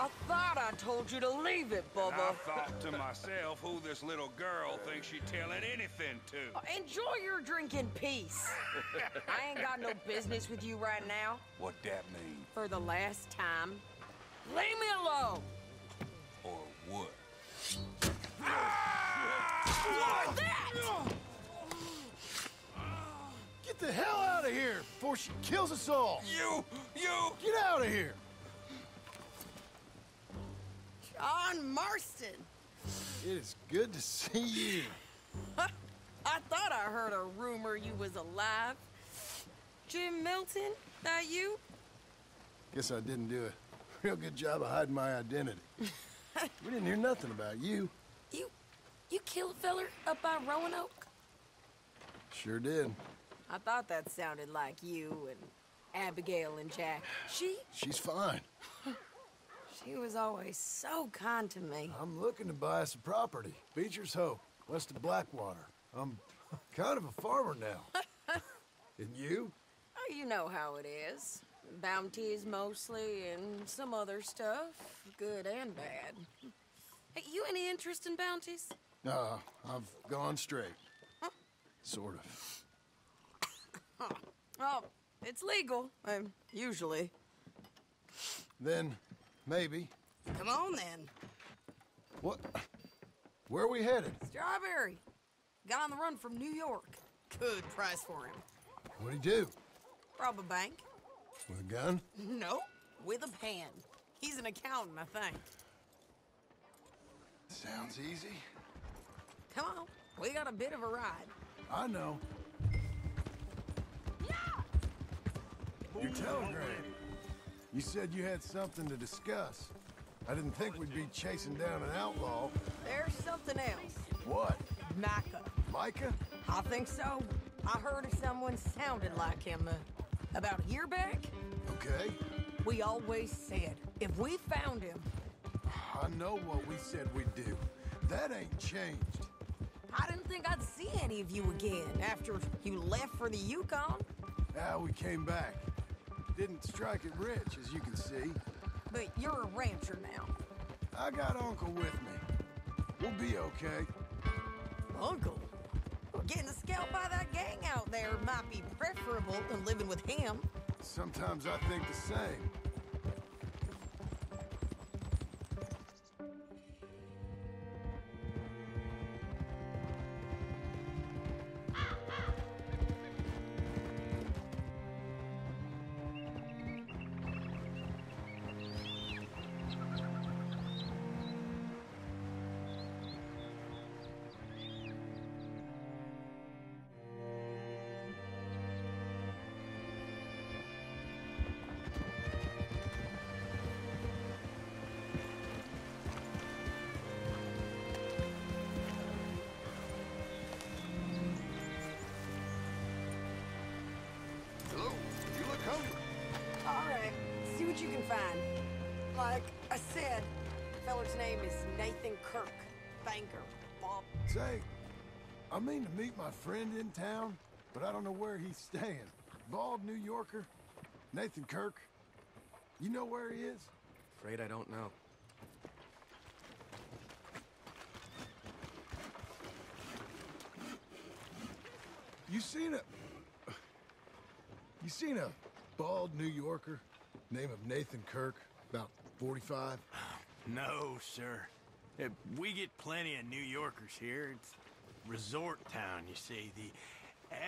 I thought I told you to leave it, And I Bubba. thought to myself who this little girl thinks she's telling anything to. Enjoy your drink in peace. I ain't got no business with you right now. What that mean? For the last time, leave me alone. Or what? What that? Get the hell out of here before she kills us all! You! Get out of here! John Marston. It is good to see you. I thought I heard a rumor you was alive. Jim Milton, that you? Guess I didn't do a real good job of hiding my identity. We didn't hear nothing about you. You killed a feller up by Roanoke? Sure did. I thought that sounded like you and Abigail and Jack. She's fine. She was always so kind to me. I'm looking to buy some property. Beecher's Hope, west of Blackwater. I'm kind of a farmer now. And you? Oh, you know how it is. Bounties mostly, and some other stuff, good and bad. Hey, you any interest in bounties? I've gone straight. Huh? Sort of. Oh, it's legal, usually. Then, maybe. Come on, then. What? Where are we headed? Strawberry. Got on the run from New York. Good price for him. What'd he do? Rob a bank. With a gun? No, with a pan. He's an accountant, I think. Sounds easy. Come on, we got a bit of a ride. I know. Yeah! Your telegram. You said you had something to discuss. I didn't think we'd be chasing down an outlaw. There's something else. What? Micah. Micah? I think so. I heard of someone sounded like him about a year back. Okay. We always said, if we found him... I know what we said we'd do. That ain't changed. I didn't think I'd see any of you again after you left for the Yukon. Now we came back. Didn't strike it rich, as you can see. But you're a rancher now. I got Uncle with me. We'll be okay. Uncle? Getting scalped by that gang out there might be preferable than living with him. Sometimes I think the same. Hello? You look hungry. All right, see what you can find. Like I said, feller's name is Nathan Kirk. Banker, Bob. Say, I mean to meet my friend in town, but I don't know where he's staying. Bald New Yorker, Nathan Kirk. You know where he is? Afraid I don't know. You seen a bald New Yorker, name of Nathan Kirk, about 45? No, sir. We get plenty of New Yorkers here. It's resort town, you see. The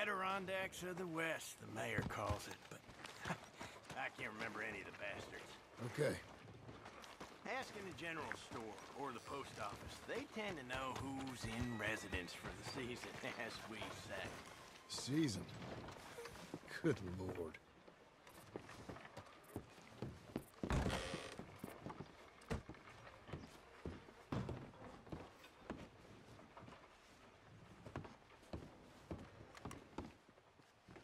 Adirondacks of the West, the mayor calls it. But I can't remember any of the bastards. Okay. Ask in the general store or the post office. They tend to know who's in residence for the season, as we say. Season. Good Lord.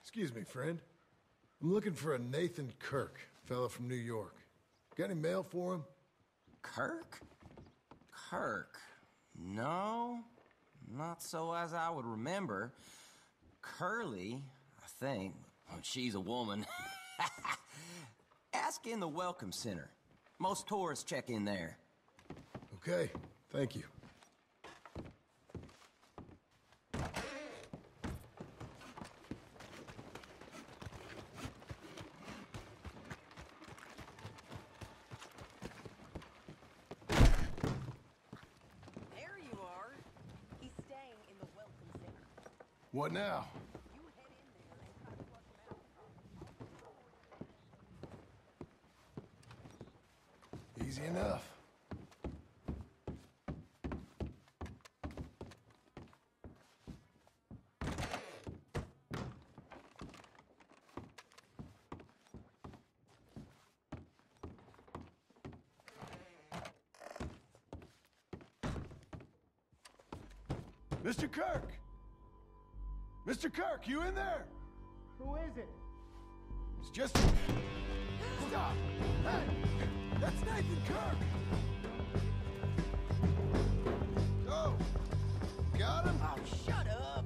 Excuse me, friend. I'm looking for a Nathan Kirk, fellow from New York. Got any mail for him? Kirk? Kirk? No, not so as I would remember. Curly, I think. Oh, she's a woman. Ask in the Welcome Center. Most tourists check in there. Okay, thank you. There you are. He's staying in the welcome center. What now? You head in there and try to flush him out. Easy enough. Mr. Kirk! Mr. Kirk, you in there? Who is it? It's just... Stop! Hey! That's Nathan Kirk! Oh! Got him? Oh, shut up!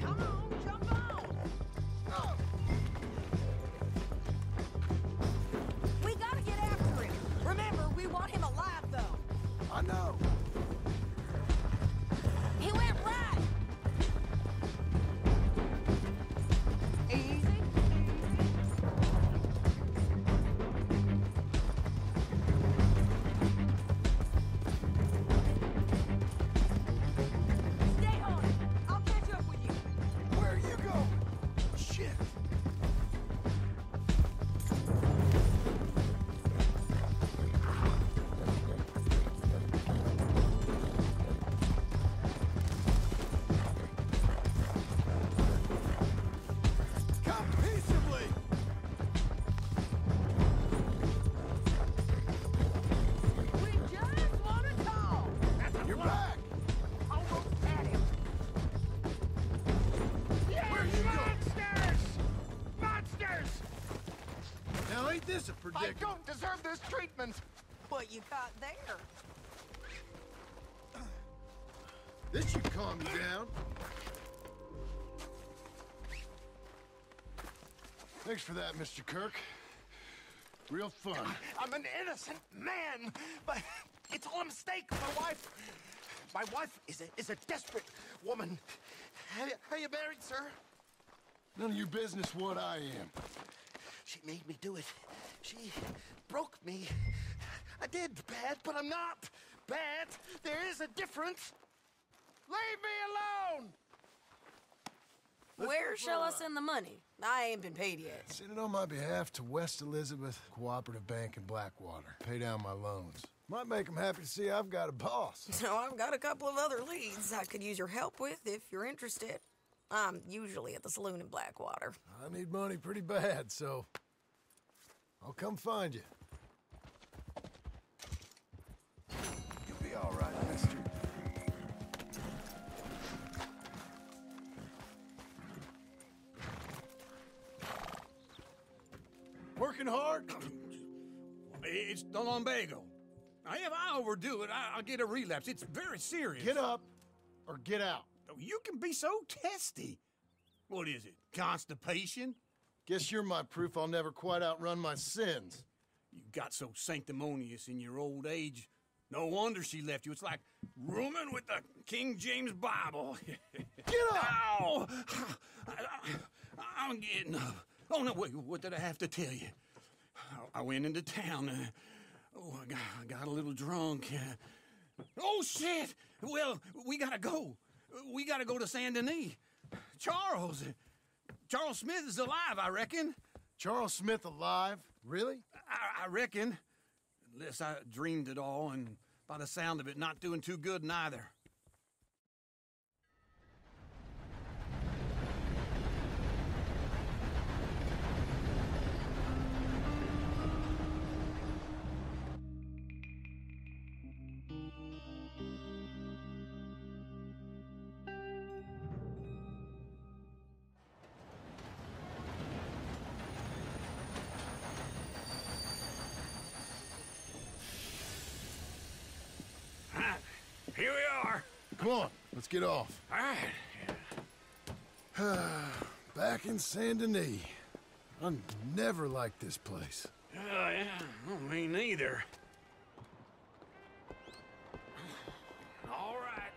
Come on, jump on! Oh! We gotta get after him. Remember, we want him alive, though. I know! He went right. Easy. Stay on it. I'll catch up with you. Where are you going? Shit! Come peaceably! We just want to talk. You're back! Almost had him. Where you going? Monsters! Monsters! Now ain't this a I predicament? don't deserve this treatment! What you got there? This should calm you down. Thanks for that, Mr. Kirk. Real fun. I'm an innocent man, but it's all a mistake. My wife is a desperate woman. Are you married, sir? None of your business what I am. She made me do it. She broke me. I did bad, but I'm not bad. There is a difference. Leave me alone! Where shall I send the money? I ain't been paid yet. Send it on my behalf to West Elizabeth Cooperative Bank in Blackwater. Pay down my loans. Might make them happy to see I've got a boss. So I've got a couple of other leads I could use your help with if you're interested. I'm usually at the saloon in Blackwater. I need money pretty bad, so I'll come find you. You'll be all right, mister. Working hard? It's the lumbago. If I overdo it, I'll get a relapse. It's very serious. Get up or get out. You can be so testy. What is it? Constipation? Guess you're my proof I'll never quite outrun my sins. You got so sanctimonious in your old age. No wonder she left you. It's like rooming with the King James Bible. Get up! Ow! I'm getting up. Oh, no, wait, what did I have to tell you? I went into town. I got a little drunk. Oh, shit! Well, we gotta go. We gotta go to Saint Denis. Charles Smith is alive, I reckon. Charles Smith alive? Really? I reckon. Unless I dreamed it all, and by the sound of it, not doing too good neither. Here we are. Come on, let's get off. All right. Back in Saint Denis. I never liked this place. Yeah, well, me neither. either. All right.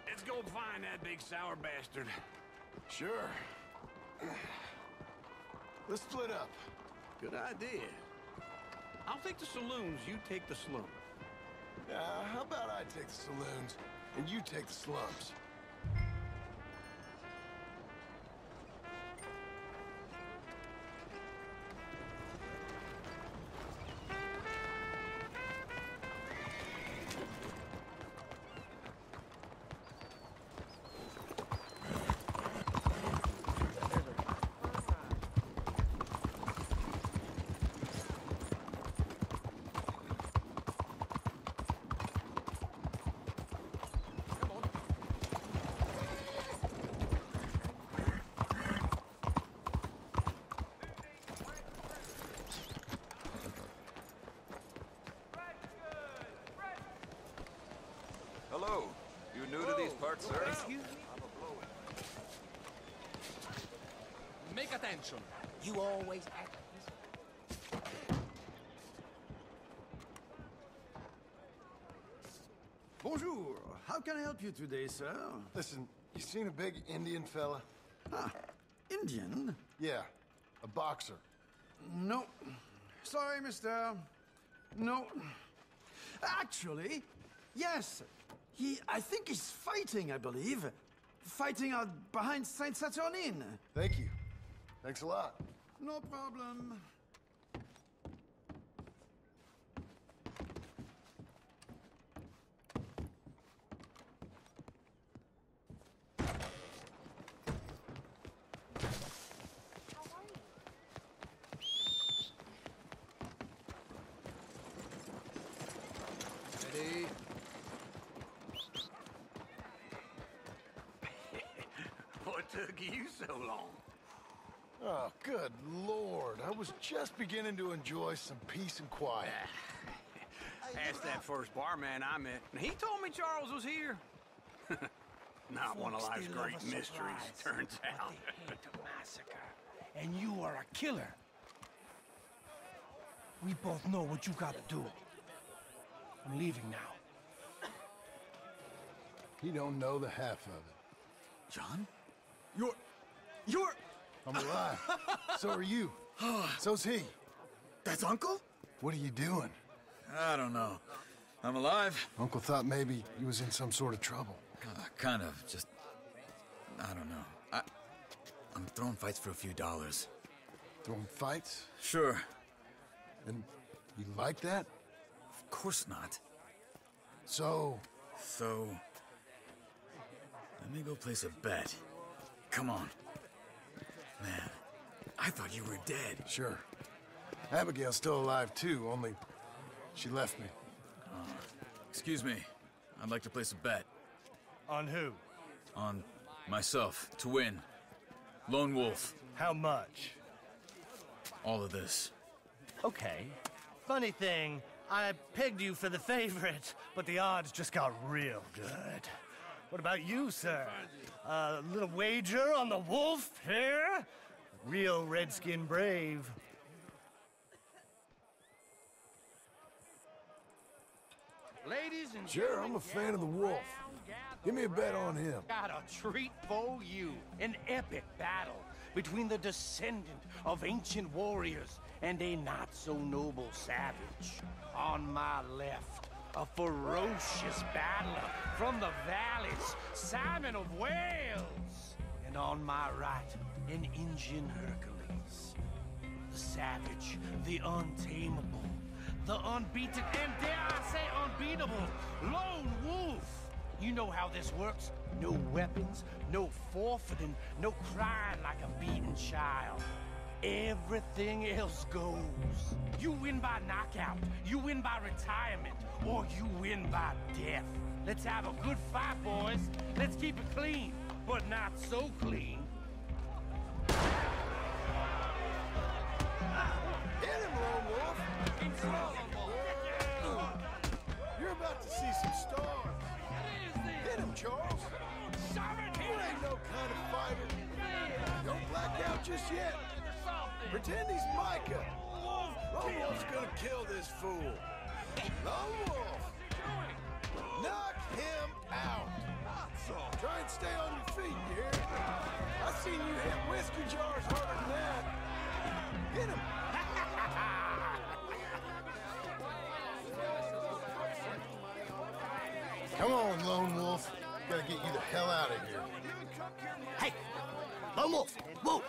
Let's go find that big sour bastard. Sure. Let's split up. Good idea. I'll take the saloons, you take the slum. How about I take the saloons and you take the slums? Hello. You new to these parts, sir? Excuse me? Make attention. You always act like this. Bonjour. How can I help you today, sir? Listen, you seen a big Indian fella? Ah, Indian? Yeah, a boxer. No. Sorry, mister. No. Actually, yes. I think he's fighting, I believe. Fighting out behind Saint Saturnine. Thank you. Thanks a lot. No problem. Ready? What took you so long? Oh, good Lord. I was just beginning to enjoy some peace and quiet. Asked that first barman I met, and he told me Charles was here. Not one of life's great mysteries, turns out. They hate to massacre, and you are a killer. We both know what you gotta do. I'm leaving now. He don't know the half of it. John? You're... I'm alive. So are you. So's he. That's Uncle? What are you doing? I don't know. I'm alive. Uncle thought maybe he was in some sort of trouble. Kind of. Just... I don't know. I'm throwing fights for a few dollars. Throwing fights? Sure. And you like that? Of course not. So... So... Let me go place a bet. Come on. Man, I thought you were dead. Sure. Abigail's still alive, too, only she left me. Excuse me. I'd like to place a bet. On who? On myself, to win. Lone Wolf. How much? All of this. Okay. Funny thing, I pegged you for the favorite, but the odds just got real good. What about you, sir? A little wager on the wolf here? Real redskin brave. Ladies and Sure, I'm a fan of the wolf. Give me a bet on him. Got a treat for you. An epic battle between the descendant of ancient warriors and a not-so-noble savage. On my left, a ferocious battler from the valleys, Simon of Wales. And on my right, an Indian Hercules. The savage, the untamable, the unbeaten, and dare I say unbeatable, Lone Wolf. You know how this works. No weapons, no forfeiting, no crying like a beaten child. Everything else goes. You win by knockout, you win by retirement, or you win by death. Let's have a good fight, boys. Let's keep it clean, but not so clean. Hit him, Lone Wolf! You're about to see some stars. Hit him, Charles. You ain't no kind of fighter. Don't black out just yet. Pretend he's Micah. Lone Wolf's gonna kill this fool. Lone Wolf! Knock him out! Try and stay on your feet, you hear? I seen you hit whiskey jars harder than that. Hit him! Come on, Lone Wolf. Gotta get you the hell out of here. Hey! Lone Wolf! Whoa!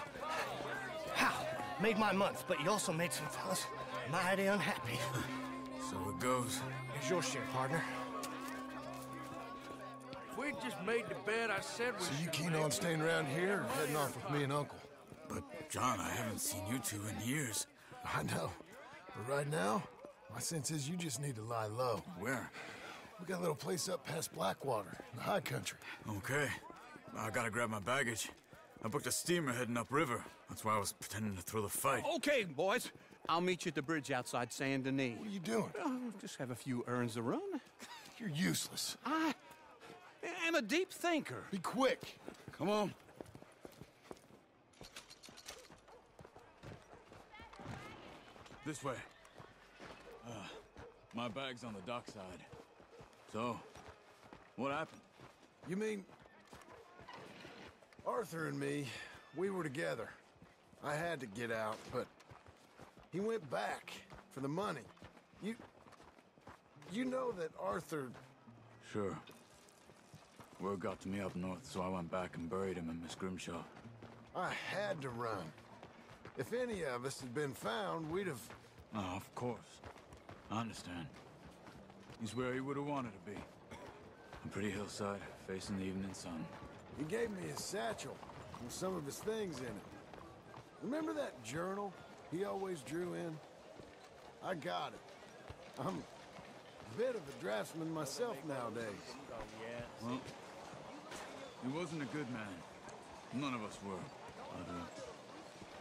How? Made my month, but you also made some fellas mighty unhappy. So it goes. Here's your share, partner. If we'd just made the bed I said we So should you keen on staying around here or heading off with me and Uncle? But, John, I haven't seen you two in years. I know. But right now, my sense is you just need to lie low. Where? We got a little place up past Blackwater, in the high country. Okay. I gotta grab my baggage. I booked a steamer heading upriver. That's why I was pretending to throw the fight. Okay, boys. I'll meet you at the bridge outside Saint Denis. What are you doing? Just have a few errands to run. You're useless. I am a deep thinker. Be quick. Come on. This way. My bag's on the dockside. So, what happened? You mean... Arthur and me, we were together. I had to get out, but he went back for the money. You know that Arthur... Sure. Word got to me up north, so I went back and buried him in Miss Grimshaw. I had to run. If any of us had been found, we'd have... Oh, of course. I understand. He's where he would have wanted to be. A pretty hillside, facing the evening sun. He gave me his satchel with some of his things in it. Remember that journal he always drew in? I got it. I'm a bit of a draftsman myself nowadays. Well, he wasn't a good man. None of us were. But,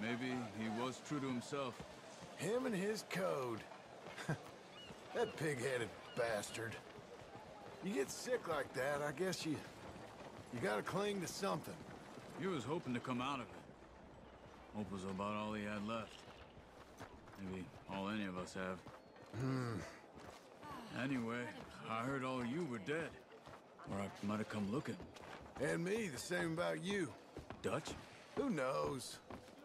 maybe he was true to himself. Him and his code. That pig-headed bastard. You get sick like that, I guess you gotta cling to something. He was hoping to come out of it. Hope was about all he had left. Maybe all any of us have. Anyway, I heard all you were dead. Or I might have come looking. And me, the same about you. Dutch? Who knows?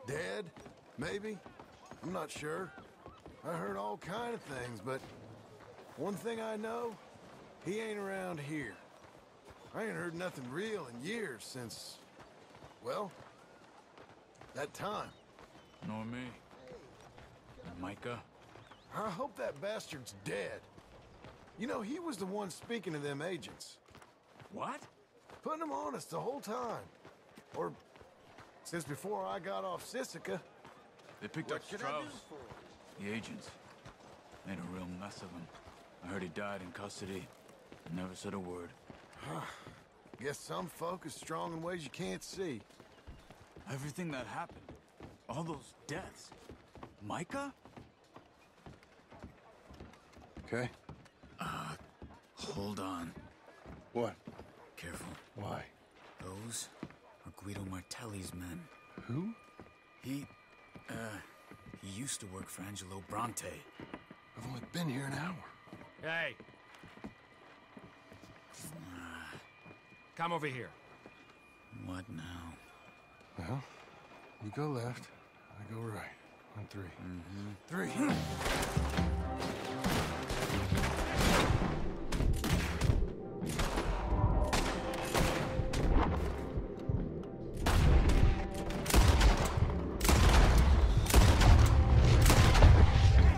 Dead? Maybe? I'm not sure. I heard all kind of things, but one thing I know, he ain't around here. I ain't heard nothing real in years since, well, that time. Nor me. And Micah? I hope that bastard's dead. You know, he was the one speaking to them agents. What? Putting them on us the whole time. Or since before I got off Sisika. They picked up Strauss. The agents. Made a real mess of him. I heard he died in custody. Never said a word. Guess some folk is strong in ways you can't see. Everything that happened. All those deaths. Micah? Okay. Hold on. What? Careful. Why? Those are Guido Martelli's men. Who? He used to work for Angelo Bronte. I've only been here an hour. Hey. Come over here. What now? Well, you go left, I go right. On three. Three.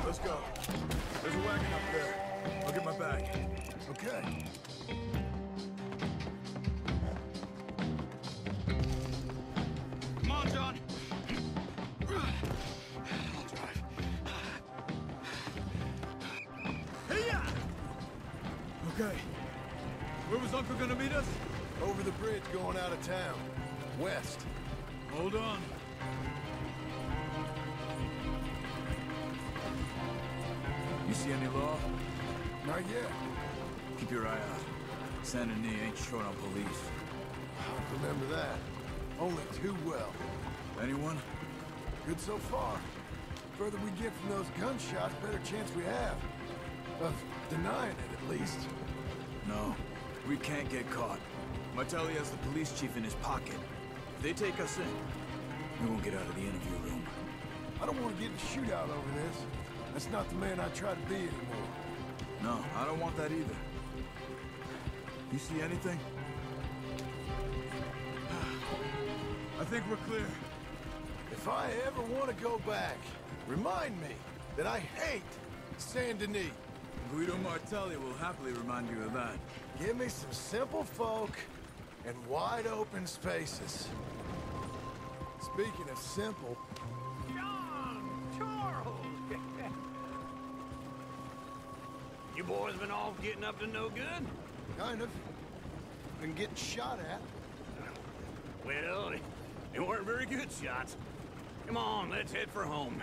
Let's go. There's a wagon up there. I'll get my bag. Okay. Come on, John. I'll drive. Okay. Where was Uncle gonna meet us? Over the bridge going out of town. West. Hold on. You see any law? Not yet. Keep your eye out. Saint Denis ain't short on police. Remember that. Only too well. Anyone? Good so far. Further we get from those gunshots, better chance we have. Of denying it, at least. No, we can't get caught. Martelli has the police chief in his pocket. If they take us in, we won't get out of the interview room. I don't want to get in a shootout over this. That's not the man I try to be anymore. No, I don't want that either. You see anything? I think we're clear. If I ever want to go back, remind me that I hate Saint Denis. Guido Martelli will happily remind you of that. Give me some simple folk and wide open spaces. Speaking of simple... John! Charles! You boys been off getting up to no good? Kind of. Been getting shot at. Well, they weren't very good shots. Come on, let's head for home.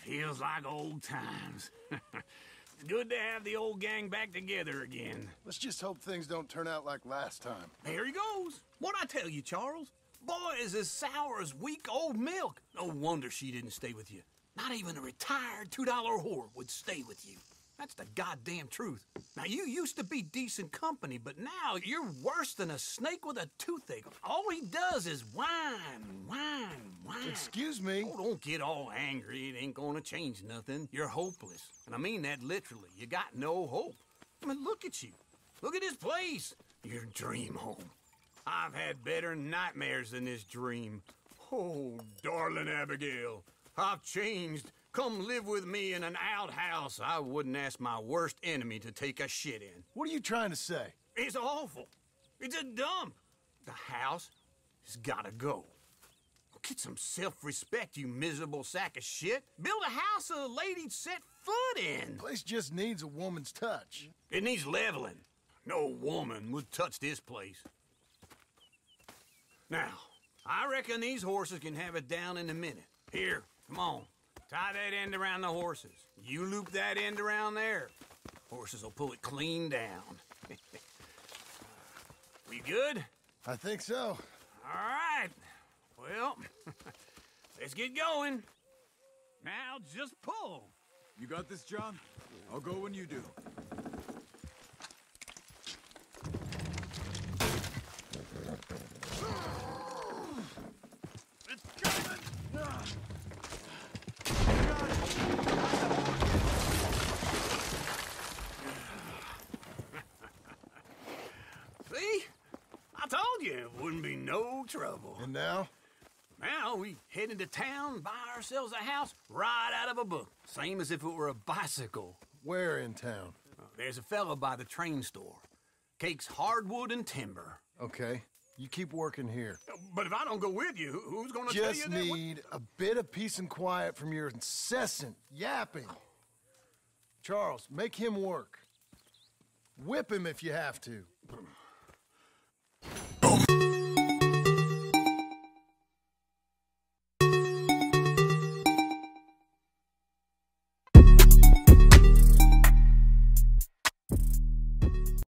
Feels like old times. It's good to have the old gang back together again. Let's just hope things don't turn out like last time. There he goes. What'd I tell you, Charles? Boy is as sour as week-old milk. No wonder she didn't stay with you. Not even a retired $2 whore would stay with you. That's the goddamn truth. Now, you used to be decent company, but now you're worse than a snake with a toothache. All he does is whine, whine, whine. Excuse me? Oh, don't get all angry. It ain't gonna change nothing. You're hopeless. And I mean that literally. You got no hope. I mean, look at you. Look at this place. Your dream home. I've had better nightmares than this dream. Oh, darling Abigail, I've changed. Come live with me in an outhouse I wouldn't ask my worst enemy to take a shit in. What are you trying to say? It's awful. It's a dump. The house has gotta go. Get some self-respect, you miserable sack of shit. Build a house a lady'd set foot in. The place just needs a woman's touch. It needs leveling. No woman would touch this place. Now, I reckon these horses can have it down in a minute. Here, come on. Tie that end around the horses. You loop that end around there. Horses will pull it clean down. We good? I think so. All right. Well, let's get going. Now just pull. You got this, John? I'll go when you do. See? I told you it wouldn't be no trouble. And now? Now we head into town, buy ourselves a house right out of a book. Same as if it were a bicycle. Where in town? There's a fella by the train store. Cakes hardwood and timber. Okay. You keep working here. But if I don't go with you, who's gonna tell you Just that? need a bit of peace and quiet from your incessant yapping. Charles, make him work. Whip him if you have to.